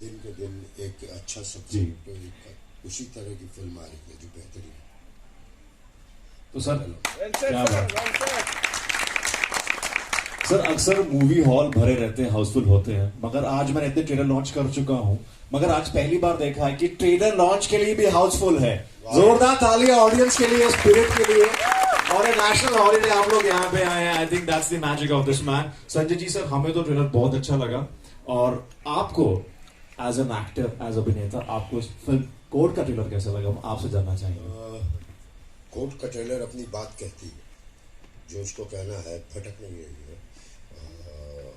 दिन के दिन एक अच्छा सब्जेक्ट एक उसी तरह की फिल्म आ रही है जो बेहतरीन है। तो सर क्या बात। सर अक्सर मूवी हॉल भरे रहते हैं, हाउसफुल होते हैं, मगर आज मैंने इतने ट्रेलर लॉन्च कर चुका हूं, मगर आज पहली बार देखा है कि ट्रेलर लॉन्च के लिए भी हाउसफुल है। जोरदार तालियां ऑडियंस के लिए, स्पिरिट के लिए। और नेशनल हॉलीडे आप लोग यहाँ पे आए हैं। I think that's the magic of this man. Sanjay ji sir, हमें तो ट्रेलर बहुत अच्छा लगा, और आपको एज एन एक्टर, एज अभिनेता, आपको इस फिल्म कोर्ट का ट्रेलर कैसा लगा, हम आपसे जानना चाहेंगे। कोर्ट का ट्रेलर अपनी बात कहती है, जो उसको कहना है फटक नहीं रही है।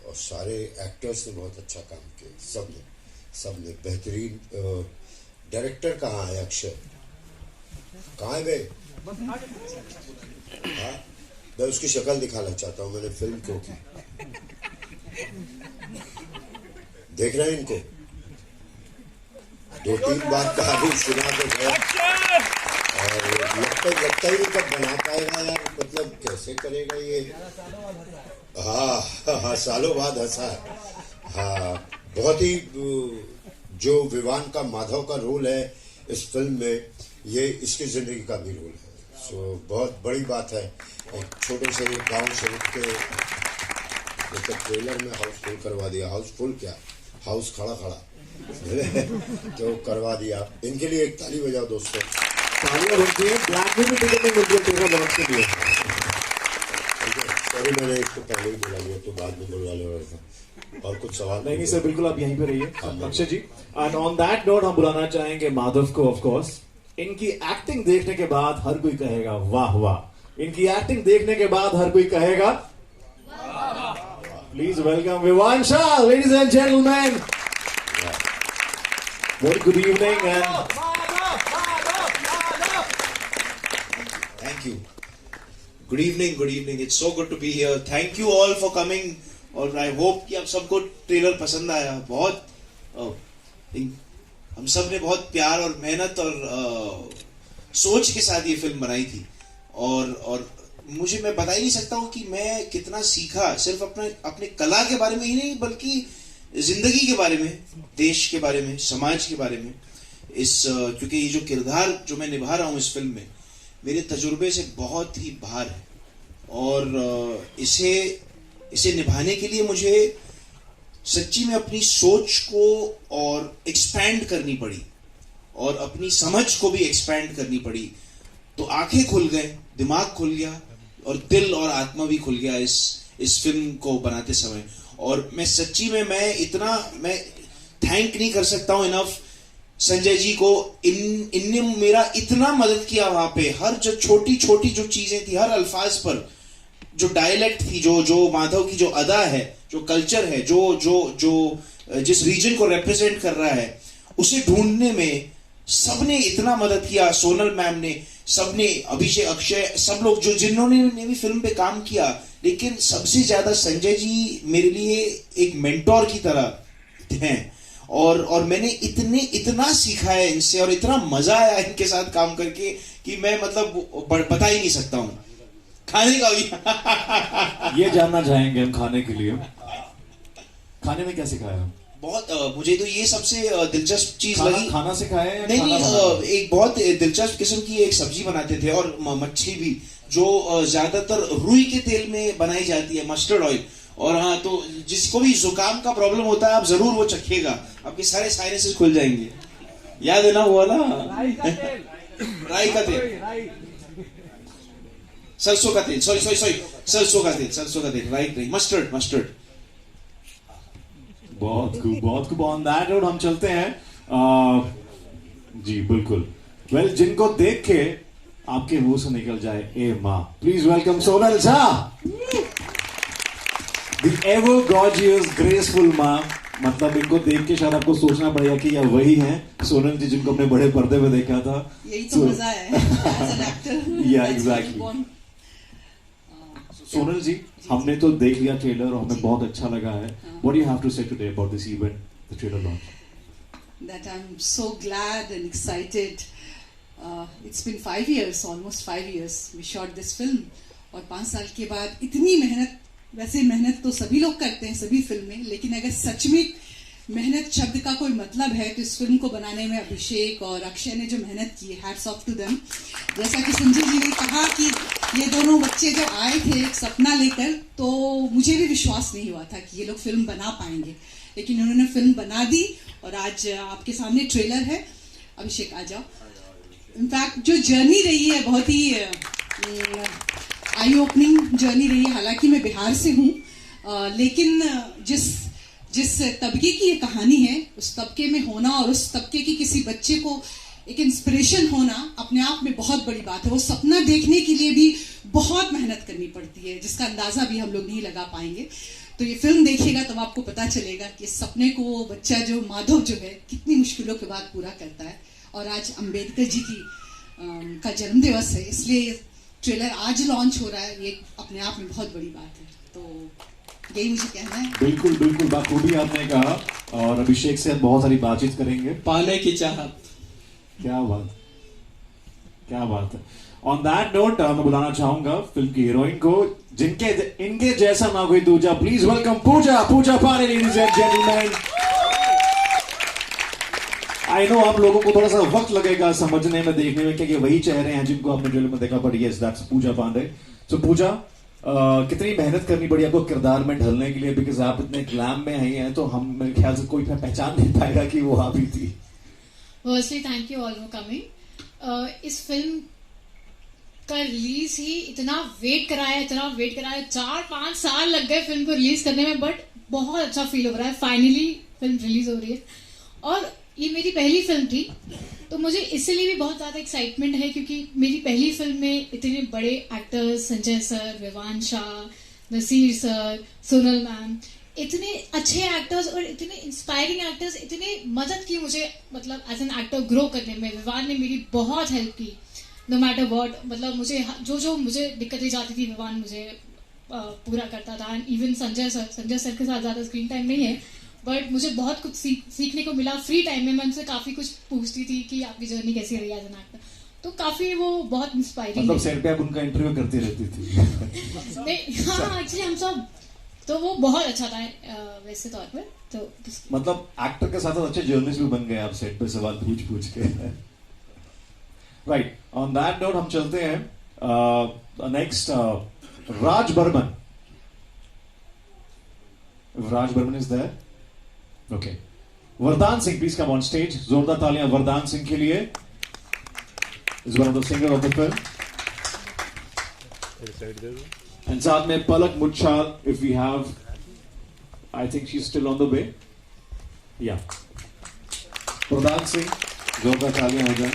और सारे एक्टर्स ने बहुत अच्छा काम किया, सबने बेहतरीन। डायरेक्टर कहाँ है? अक्षय कहाँ है भाई? हाँ, मैं उसकी शक्ल दिखाना चाहता हूँ। मैंने फिल्म क्यों की? देख रहे हैं इनको? 2-3 बार कहानी सुना के गए, और लगता ही नहीं कब बना पाएगा यार। मतलब कैसे करेगा ये? हाँ, सालों बाद हंसा है। हाँ, बहुत ही जो विवान का माधव का रोल है इस फिल्म में, ये इसकी जिंदगी का भी रोल है। सो बहुत बड़ी बात है। एक छोटे से गांव से उठ के मतलब ट्रेलर में हाउसफुल करवा दिया। हाउसफुल क्या, हाउस खड़ा तो करवा दिया। इनके लिए एक ताली बजाओ दोस्तों। तालियां बनती है। ब्लैक में भी टिकट नहीं मिलती है ट्रेलर लॉन्च के लिए। सॉरी, मैंने इसको पहले ही बुला लिया तो बाद में बुलवा ले। और कुछ सवाल? नहीं सर, बिल्कुल आप यहीं पे रहिए अक्षय जी। एंड ऑन दैट नोट हम बुलाना चाहेंगे माधव को। ऑफ कोर्स इनकी एक्टिंग देखने के बाद हर कोई कहेगा वाह वाह। इनकी एक्टिंग देखने के बाद हर कोई कहेगा please welcome Vivaan Shah, ladies and gentleman. Very good evening and Thank you. Good evening, good evening. It's so good to be here. Thank you all for coming. और I hope कि आप सबको ट्रेलर पसंद आया। बहुत हम सब ने बहुत प्यार और मेहनत और सोच के साथ ये फिल्म बनाई थी। और मैं बता ही नहीं सकता हूँ कि मैं कितना सीखा, सिर्फ अपने कला के बारे में ही नहीं, बल्कि जिंदगी के बारे में, देश के बारे में, समाज के बारे में। क्योंकि ये जो किरदार जो मैं निभा रहा हूँ इस फिल्म में, मेरे तजुर्बे से बहुत ही बाहर है। और इसे निभाने के लिए मुझे सच्ची में अपनी सोच को और एक्सपैंड करनी पड़ी, और अपनी समझ को भी एक्सपैंड करनी पड़ी। तो आंखें खुल गए, दिमाग खुल गया, और दिल और आत्मा भी खुल गया इस फिल्म को बनाते समय। और मैं सच्ची में मैं थैंक नहीं कर सकता हूं इनफ संजय जी को। इनने मेरा इतना मदद किया वहां पे। हर जो छोटी छोटी जो चीजें थी, हर अल्फाज पर जो डायलेक्ट थी, जो माधव की जो अदा है, जो कल्चर है, जो जिस रीजन को रिप्रेजेंट कर रहा है, उसे ढूंढने में सबने इतना मदद किया। सोनल मैम ने, सबने, अभिषेक, अक्षय, सब लोग जिन्होंने भी फिल्म पे काम किया। लेकिन सबसे ज्यादा संजय जी मेरे लिए एक मेंटोर की तरह हैं। और मैंने इतना सीखा है इनसे, और इतना मजा आया इनके साथ काम करके कि मैं मतलब बता ही नहीं सकता हूँ। खाने का भी ये जानना चाहेंगे हम, खाने के लिए खाने में क्या सिखाया? बहुत मुझे तो ये सबसे दिलचस्प चीज लगी। खाना सिखाया है? नहीं, एक बहुत दिलचस्प किस्म की एक सब्जी बनाते थे, और मच्छी भी, जो ज्यादातर रुई के तेल में बनाई जाती है, मस्टर्ड ऑयल। और हाँ, तो जिसको भी जुकाम का प्रॉब्लम होता है, आप जरूर वो चखेगा, आपके सारे साइनसेस खुल जाएंगे। याद है ना वो वाला? राई का तेल, सरसों का तेल, सॉरी सरसों का तेल, राइट, मस्टर्ड। बहुत खूब। ऑन दैट नोट हम चलते हैं। जी बिल्कुल। वेल, जिनको देख के आपके मुंह से निकल जाए ए माँ, please welcome Sonal Shah, the ever gorgeous graceful माँ। मतलब इनको देख के शायद आपको सोचना पड़ेगा कि यह वही हैं सोनल जी जिनको अपने बड़े पर्दे में देखा था। यही तो मजा है या एग्जैक्टली। सोनल जी, हमने तो देख लिया ट्रेलर और हमें बहुत अच्छा लगा है। What do you have to say today about this event, the trailer launch? That I'm so glad and excited. It's been 5 years, almost 5 years. We shot this film, और 5 साल के बाद इतनी मेहनत। वैसे मेहनत तो सभी लोग करते हैं, सभी फिल्म में, लेकिन अगर सच में मेहनत शब्द का कोई मतलब है तो इस फिल्म को बनाने में अभिषेक और अक्षय ने जो मेहनत की, हैट्स ऑफ टू देम। जैसा कि संजय जी ने कहा कि ये दोनों बच्चे जब आए थे एक सपना लेकर, तो मुझे भी विश्वास नहीं हुआ था कि ये लोग फिल्म बना पाएंगे, लेकिन उन्होंने फिल्म बना दी और आज आपके सामने ट्रेलर है। अभिषेक आ जाओ। इनफैक्ट जो जर्नी रही है बहुत ही आई ओपनिंग जर्नी रही है। हालांकि मैं बिहार से हूँ, लेकिन जिस तबके की ये कहानी है, उस तबके में होना और उस तबके की किसी बच्चे को एक इंस्पिरेशन होना अपने आप में बहुत बड़ी बात है। वो सपना देखने के लिए भी बहुत मेहनत करनी पड़ती है, जिसका अंदाजा भी हम लोग नहीं लगा पाएंगे। तो ये फिल्म देखिएगा तब आपको पता चलेगा कि इस सपने को वो बच्चा जो माधव जो है कितनी मुश्किलों के बाद पूरा करता है। और आज अंबेडकर जी की का जन्म दिवस है, इसलिए ट्रेलर आज लॉन्च हो रहा है, ये अपने आप में बहुत बड़ी बात है। तो यही मुझे कहना है। बिल्कुल बिल्कुल बाखूबी आपने कहा, और अभिषेक से बहुत सारी बातचीत करेंगे। पाने की चाहत। क्या बात, क्या बात है। ऑन दैट नोट मैं बुलाना चाहूंगा फिल्म की हीरोइन को, जिनके इनके जैसा ना कोई दूजा। Please welcome Pooja Pandey, ladies and gentleman. I know आप लोगों को थोड़ा सा वक्त लगेगा समझने में, देखने में, क्योंकि वही चेहरे हैं जिनको आपने ट्रेलर में देखा, बट यस दैट्स पूजा पांडे। सो पूजा, कितनी मेहनत करनी पड़ी आपको किरदार में ढलने के लिए, बिकॉज आप इतने ग्लैम में आई हैं, तो हम मेरे ख्याल से कोई पहचान नहीं पाएगा कि वो आप ही थी। Firstly thank you all for coming. इस फिल्म का रिलीज ही इतना वेट कराया 4-5 साल लग गए फिल्म को रिलीज करने में, बट बहुत अच्छा फील हो रहा है। फाइनली फिल्म रिलीज हो रही है और ये मेरी पहली फिल्म थी, तो मुझे इसलिए भी बहुत ज्यादा एक्साइटमेंट है क्योंकि मेरी पहली फिल्म में इतने बड़े actors, Sanjay sir, Vivaan Shah, Naseer sir, Sonal ma'am, इतने अच्छे एक्टर्स और इतने इंस्पायरिंग एक्टर्स, इतने मदद की मुझे, मतलब एज एन एक्टर ग्रो करने में। विवान ने मेरी बहुत हेल्प की, नो मैटर व्हाट, मतलब मुझे जो मुझे दिक्कतें जाती थी विवान मुझे पूरा करता था। एंड इवन संजय सर के साथ ज़्यादा स्क्रीन टाइम नहीं है, बट मुझे बहुत कुछ सीखने को मिला। फ्री टाइम में मैं उनसे काफ़ी कुछ पूछती थी कि आपकी जर्नी कैसी रही एज एन एक्टर, तो काफ़ी वो बहुत इंस्पायरिंग। मतलब सेट पे आप उनका इंटरव्यू करती रहती थी? नहीं, हाँ एक्चुअली हम सब, तो वो बहुत अच्छा था वैसे तौर पर। तो मतलब एक्टर के साथ साथ अच्छे जर्नलिस्ट भी बन गए आप सेट पे सवाल पूछ के। राइट, ऑन दैट नोट हम चलते हैं next Raj Burman. Raj Burman is there? Okay. Vardaan Singh, please come on stage. जोरदार तालियां वरदान सिंह के लिए। Is one of the singer of the film. And साथ में Palak Muchhal, if we have, I think she is still on the way. या वरदान सिंह, जोरदार तालियां हो जाए।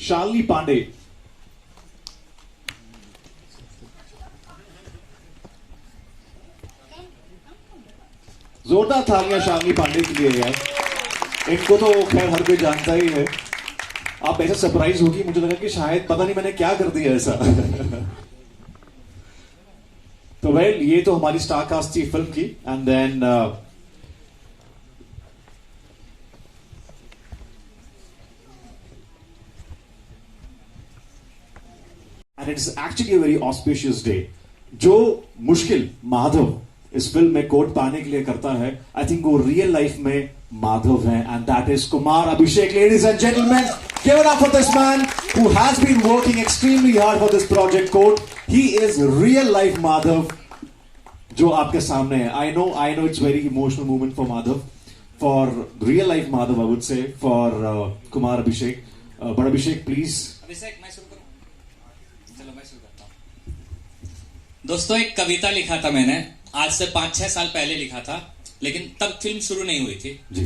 शालिनी पांडे, जोरदार तालियां शालिनी पांडे के लिए यार। इनको तो खैर हर कोई जानता ही है। आप ऐसे सरप्राइज होगी, मुझे लगा कि शायद पता नहीं मैंने क्या कर दिया ऐसा। तो वेल, ये तो हमारी स्टार कास्ट थी फिल्म की। And then and it's actually a very auspicious day. जो मुश्किल माधव इस फिल्म में कोट पाने के लिए करता है, आई थिंक वो रियल लाइफ में माधव है, and that is Kumar Abhishek. Ladies and gentleman, give it up for this man who has been working extremely hard for this project कोट। He is real life Madhav जो आपके सामने है। I know it's very emotional moment for Madhav, for real life Madhav, I would say, for Kumar Abhishek. But Abhishek please. Abhishek, मैं शुरू करूं? चलो मैं शुरू करता हूं। दोस्तों, एक कविता लिखा था मैंने, आज से 5-6 साल पहले लिखा था, लेकिन तब फिल्म शुरू नहीं हुई थी जी।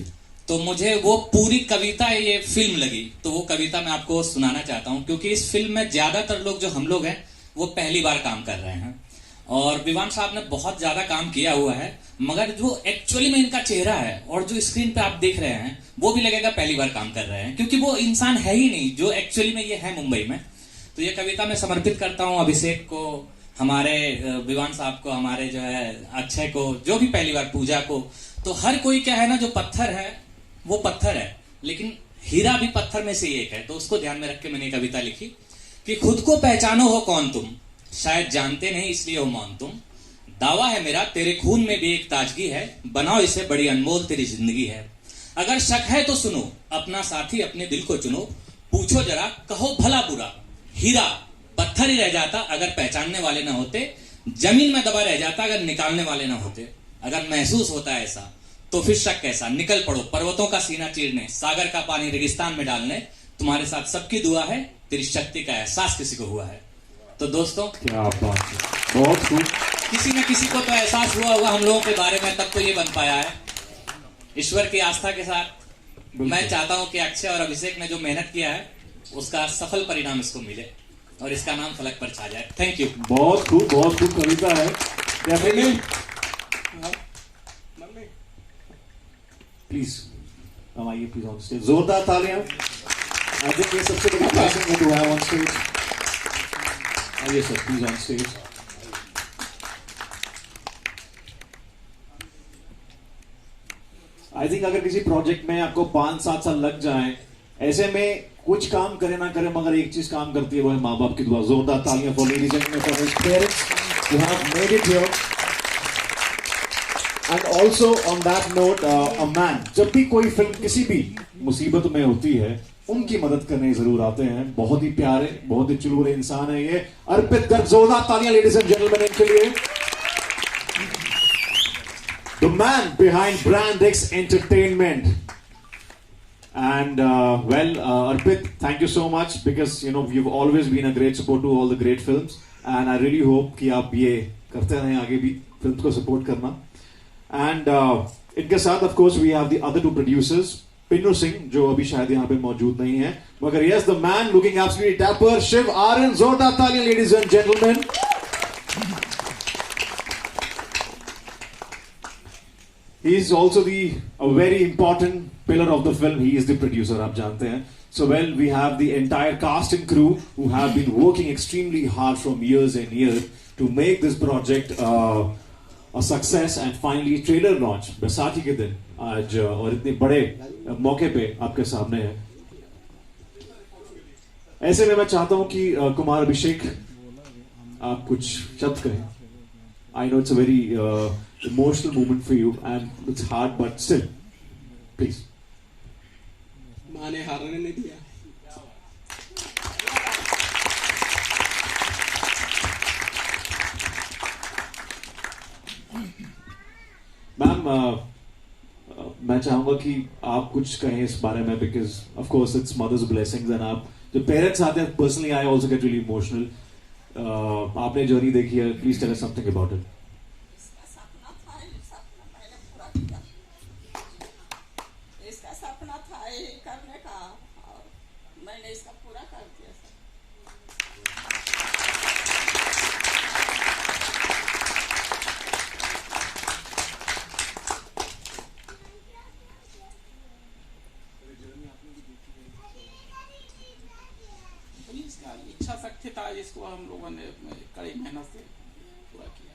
तो मुझे वो पूरी कविता ये फिल्म लगी, तो वो कविता मैं आपको सुनाना चाहता हूं, क्योंकि इस फिल्म में ज्यादातर लोग जो हम लोग हैं वो पहली बार काम कर रहे हैं, और विवान साहब ने बहुत ज्यादा काम किया हुआ है, मगर जो एक्चुअली में इनका चेहरा है और जो स्क्रीन पे आप देख रहे हैं वो भी लगेगा पहली बार काम कर रहे हैं, क्योंकि वो इंसान है ही नहीं जो एक्चुअली में ये है मुंबई में। तो ये कविता मैं समर्पित करता हूँ अभिषेक को, हमारे विवान साहब को, हमारे जो है अक्षय को, जो भी पहली बार, पूजा को। तो हर कोई क्या है ना, जो पत्थर है वो पत्थर है, लेकिन हीरा भी पत्थर में से एक है। तो उसको ध्यान में रख के मैंने कविता लिखी कि खुद को पहचानो हो कौन तुम, शायद जानते नहीं इसलिए हो मौन तुम, दावा है मेरा तेरे खून में भी एक ताजगी है, बनाओ इसे बड़ी अनमोल तेरी जिंदगी है। अगर शक है तो सुनो, अपना साथी अपने दिल को चुनो, पूछो जरा कहो भला बुरा, हीरा पत्थर ही रह जाता अगर पहचानने वाले ना होते, जमीन में दबा रह जाता अगर निकालने वाले ना होते। अगर महसूस होता है ऐसा तो फिर शक कैसा, निकल पड़ो पर्वतों का सीना चीरने, सागर का पानी रेगिस्तान में डालने, तुम्हारे साथ सबकी दुआ है, तेरी शक्ति का एहसास किसी को हुआ है। तो दोस्तों क्या बात है, बहुत खूब। किसी न किसी को तो एहसास हुआ होगा हम लोगों के बारे में, तब तो ये बन पाया है। ईश्वर की आस्था के साथ मैं चाहता हूं कि अक्षय और अभिषेक ने जो मेहनत किया है उसका सफल परिणाम इसको मिले और इसका नाम फलक पर छा जाए। Thank you. बहुत खूब कविता है। प्लीज अब आइए, प्लीज ऑन स्टेज, जोरदार तालियां। आई थिंक ये सबसे बड़ी ब्लेसिंग है टू हैव ऑन स्टेज। आइए sir, please on stage. I think अगर किसी प्रोजेक्ट में आपको 5-7 साल लग जाए, ऐसे में कुछ काम करे ना करे मगर एक चीज काम करती है, वो है माँ बाप की दुआ। जोरदार तालियां for ladies and for his parents who have made it here. And also on that note, a man, जब भी कोई फिल्म किसी भी मुसीबत में होती है, उनकी मदद करने जरूर आते हैं। बहुत ही प्यारे, बहुत ही चुलबुले इंसान है ये। अर्पित गर्ग, जोरदार तालियां लेडीज एंड जेंटलमैन इनके लिए। The man behind Brand X Entertainment. And Arpit, thank you so much because you've always been a great support to all the great films, and I really hope कि आप ये करते रहें आगे भी film को सपोर्ट करना। And इनके साथ of course we have the other two producers, Pinnu Singh जो अभी शायद यहाँ पे मौजूद नहीं है, मगर yes, the man looking absolutely dapper, Shiv Aryan. जोरदार तालियां ladies and gentlemen। He is also a very important pillar of the film. He is the producer, आप जानते हैं। So we have the entire cast and crew who have been working extremely hard from years and years to make this project a success and finally trailer launch Baisakhi के दिन आज और इतने बड़े मौके पे आपके सामने है। ऐसे में मैं चाहता हूं कि कुमार अभिषेक आप कुछ शब्द कहें। I know it's a very emotional moment for you and it's hard, but still, please. माँ ने हारने नहीं दिया। मैम, मैं चाहूंगा कि आप कुछ कहें इस बारे में, because of course it's mother's blessings and आप जो पेरेंट्स आते हैं, personally I also get really emotional. आपने जर्नी देखी है, please tell us something about it. इसका सपना था, ये सपना मैंने पूरा किया। इसका सपना था ये करने का और मैंने इसका पूरा कर दिया सर। इसका इच्छा शक्ति था जिसको हम लोगों ने कड़ी मेहनत से पूरा किया।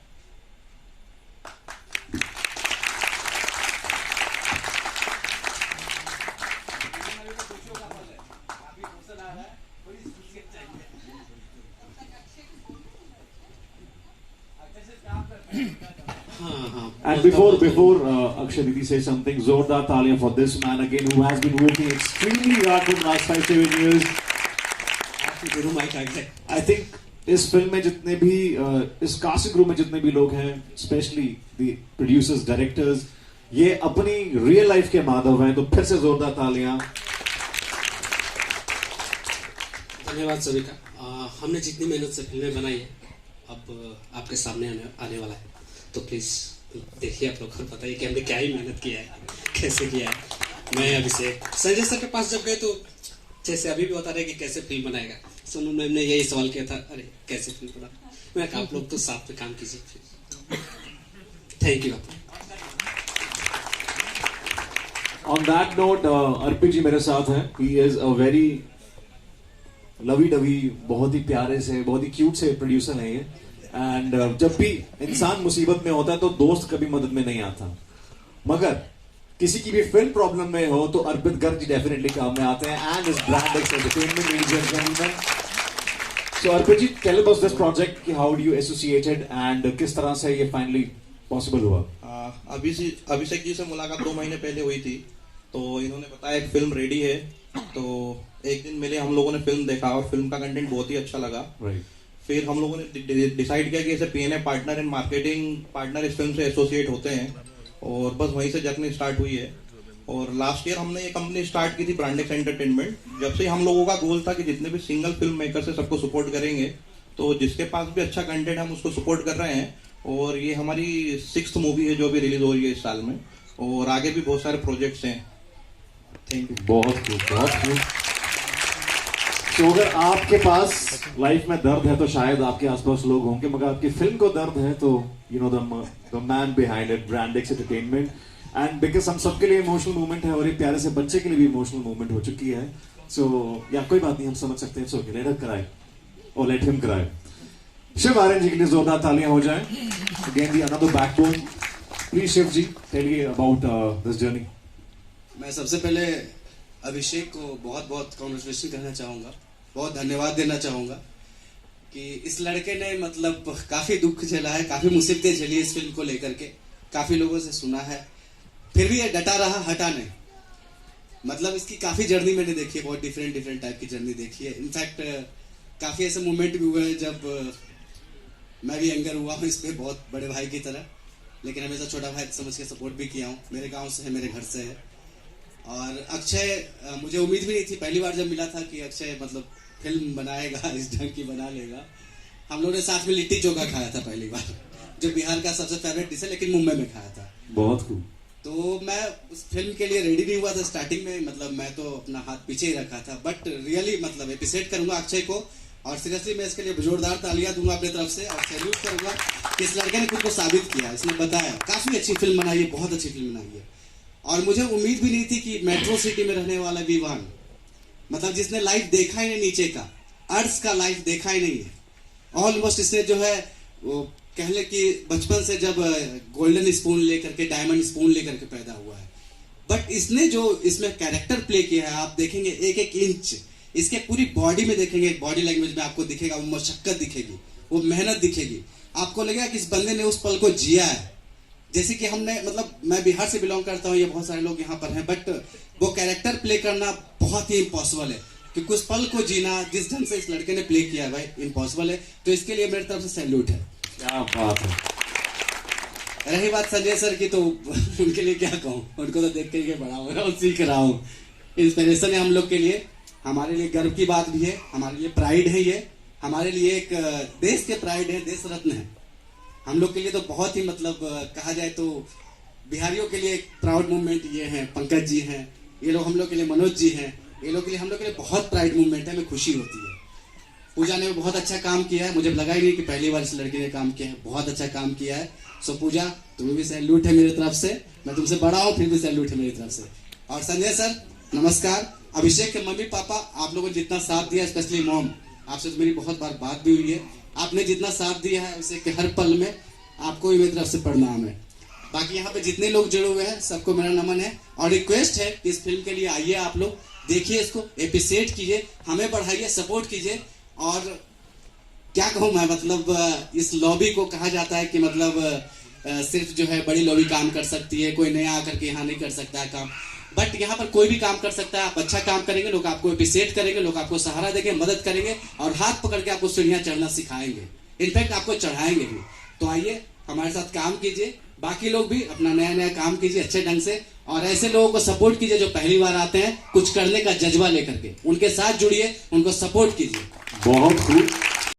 And before Akshay Didi says something, जोरदार तालियां for this man again who has been working extremely hard for the last 5-7 years. I think इस फिल्म में जितने भी इस कास्टिंग क्रू में जितने भी लोग हैं, स्पेशली द प्रोड्यूसर्स, डायरेक्टर्स, ये अपनी रियल लाइफ के माधव हैं। तो फिर से जोरदार तालियां। धन्यवाद सभी का। हमने जितनी मेहनत से फिल्में बनाई है अब आपके सामने आने वाला है, तो प्लीज देखिए, आप लोग खुद बताइए कि हमने क्या ही मेहनत किया है, कैसे किया है। मैं अभिषेक संजय सर के पास जब गए तो जैसे अभी भी बता रहे कि कैसे फिल्म बनाएगा, सोनू मैम ने यही सवाल किया था, अरे कैसे फिल्म बना। मैं कहा आप लोग तो साथ में काम कीजिए। Thank you. On that note, अर्पित जी मेरे साथ हैं। He is a very lovey dovey, बहुत ही प्यारे से, बहुत ही क्यूट से प्रोड्यूसर हैं ये। एंड जब भी इंसान मुसीबत में होता है तो दोस्त कभी मदद में नहीं आता, मगर किसी की भी फिल्म प्रॉब्लम में हो तो अर्पित गर्ग जी डेफिनेटली काम में आते हैं। एंड इस brand x entertainment, ladies and gentleman, So Arpit, tell us this project, how do you associated and किस तरह से ये finally possible हुआ? अभिषेक जी से मुलाकात 2 महीने पहले हुई थी, तो इन्होंने बताया एक फिल्म रेडी है, तो एक दिन मिले, हम लोगों ने फिल्म देखा और फिल्म का कंटेंट बहुत ही अच्छा लगा। फिर हम लोगों ने डिसाइड किया कि ऐसे PNA partner and marketing partner इस फिल्म से एसोसिएट होते हैं, और बस वहीं से जर्नी स्टार्ट हुई है। और लास्ट ईयर हमने ये कंपनी स्टार्ट की थी, ब्रांडेक्स एंटरटेनमेंट। जब से हम लोगों का गोल था कि जितने भी सिंगल फिल्म मेकर से सबको सपोर्ट करेंगे, तो जिसके पास भी अच्छा कंटेंट हम उसको सपोर्ट कर रहे हैं। और ये हमारी 6th मूवी है जो भी रिलीज हो रही है इस साल में, और आगे भी बहुत सारे प्रोजेक्ट्स हैं। Thank you. बहुत खूब। तो अगर आपके पास लाइफ में दर्द है तो शायद आपके आसपास लोग होंगे, मगर आपकी फिल्म को दर्द है तो you know the man behind it, Brandix entertainment. And because हम सबके लिए इमोशनल मूवमेंट है, और एक प्यारे से बच्चे के लिए भी इमोशनल मूवमेंट हो चुकी है। सो या कोई बात नहीं, हम समझ सकते हैं। सो लेट हर क्राई और let him cry. Shiv Aryan ji के लिए जोरदार तालियां हो जाएं। Again the another backbone. Please Shiv ji, tell me about this journey. मैं सबसे पहले अभिषेक को बहुत बहुत कॉन्ग्रेचुलेशन करना चाहूँगा, बहुत धन्यवाद देना चाहूँगा कि इस लड़के ने मतलब काफ़ी दुख झेला है, काफ़ी मुसीबतें झेली इस फिल्म को लेकर के, काफ़ी लोगों से सुना है, फिर भी ये डटा रहा, हटा नहीं। मतलब इसकी काफ़ी जर्नी मैंने देखी है, बहुत डिफरेंट टाइप की जर्नी देखी है। इनफैक्ट काफ़ी ऐसे मोमेंट भी हुए हैं जब मैं भी एंगर हुआ हूँ इस पर, बहुत बड़े भाई की तरह, लेकिन हमेशा छोटा भाई समझ के सपोर्ट भी किया हूँ। मेरे गाँव से है, मेरे घर से है। और अक्षय, मुझे उम्मीद भी नहीं थी, पहली बार जब मिला था कि अक्षय मतलब फिल्म बनाएगा, इस ढंग की बना लेगा। हम लोगों ने साथ में लिट्टी चोखा खाया था पहली बार, जो बिहार का सबसे फेवरेट डिश है, लेकिन मुंबई में खाया था। बहुत खूब। तो मैं उस फिल्म के लिए रेडी नहीं हुआ था स्टार्टिंग में, मतलब मैं तो अपना हाथ पीछे ही रखा था, बट रियली मतलब एप्रिशिएट करूंगा अक्षय को, और सीरियसली मैं इसके लिए जोरदार तालियां दूंगा अपनी तरफ से, और सैल्यूट करूंगा कि इस लड़के ने खुद को साबित किया। इसने बताया काफी अच्छी फिल्म बनाई है, बहुत अच्छी फिल्म बनाई है। और मुझे उम्मीद भी नहीं थी कि मेट्रो सिटी में रहने वाला विवान, मतलब जिसने लाइफ देखा ही नहीं नीचे का, अर्थ का लाइफ देखा ही नहीं है, ऑलमोस्ट इसने जो है वो कह ले कि बचपन से जब गोल्डन स्पून लेकर के, डायमंड स्पून लेकर के पैदा हुआ है, बट इसने जो इसमें कैरेक्टर प्ले किया है, आप देखेंगे एक एक इंच इसके पूरी बॉडी में देखेंगे, बॉडी लैंग्वेज में आपको दिखेगा, वो मशक्कत दिखेगी, वो मेहनत दिखेगी। आपको लगेगा कि इस बंदे ने उस पल को जिया है। जैसे कि हमने, मतलब मैं बिहार से बिलोंग करता हूँ, ये बहुत सारे लोग यहाँ पर हैं, बट वो कैरेक्टर प्ले करना बहुत ही इम्पॉसिबल है, क्योंकि उस पल को जीना जिस ढंग से इस लड़के ने प्ले किया है भाई, इम्पॉसिबल है। तो इसके लिए मेरी तरफ से सैल्यूट है। क्या बात है। रही बात संजय सर की, तो उनके लिए क्या कहूँ, उनको तो देख के बड़ा हो रहा हूँ, सीख रहा हूँ। इंस्पिरेशन है हम लोग के लिए, हमारे लिए गर्व की बात भी है, हमारे लिए प्राइड है, ये हमारे लिए एक देश के प्राइड है, देश रत्न है हम लोग के लिए। तो बहुत ही मतलब कहा जाए तो बिहारियों के लिए एक प्राउड मूवमेंट ये है। पंकज जी हैं, ये लोग हम लोग के लिए, मनोज जी हैं, ये लोग के लिए, हम लोग के लिए बहुत प्राइड मूवमेंट है, हमें खुशी होती है। पूजा ने बहुत अच्छा काम किया है, मुझे लगा ही नहीं कि पहली बार इस लड़की ने काम किया है, बहुत अच्छा काम किया है। सो पूजा, तुम्हें भी सैल्यूट है मेरी तरफ से, मैं तुमसे बड़ा हूँ फिर भी सैल्यूट है मेरी तरफ से। और संजय सर नमस्कार। अभिषेक के मम्मी पापा, आप लोगों ने जितना साथ दिया, स्पेशली मॉम, आपसे तो मेरी बहुत बार बात भी हुई है, आपने जितना साथ दिया है उसे कि हर पल में आपको भी मेरी तरफ से प्रणाम है। बाकी यहाँ पे जितने लोग जुड़े हुए हैं सबको मेरा नमन है, और रिक्वेस्ट है कि इस फिल्म के लिए आइए, आप लोग देखिए, इसको एप्रिशिएट कीजिए, हमें बढ़ाइए, सपोर्ट कीजिए। और क्या कहूँ मैं, मतलब इस लॉबी को कहा जाता है कि मतलब सिर्फ जो है बड़ी लॉबी काम कर सकती है, कोई नया आकर के यहाँ नहीं कर सकता है काम, बट यहाँ पर कोई भी काम कर सकता है। आप अच्छा काम करेंगे, लोग आपको एप्रिशिएट करेंगे, लोग आपको सहारा देंगे, मदद करेंगे, और हाथ पकड़ के आपको सीढ़ियाँ चढ़ना सिखाएंगे, इनफैक्ट आपको चढ़ाएंगे भी। तो आइए हमारे साथ काम कीजिए, बाकी लोग भी अपना नया नया काम कीजिए अच्छे ढंग से, और ऐसे लोगों को सपोर्ट कीजिए जो पहली बार आते हैं कुछ करने का जज्बा लेकर के, उनके साथ जुड़िए, उनको सपोर्ट कीजिए। बहुत खूब।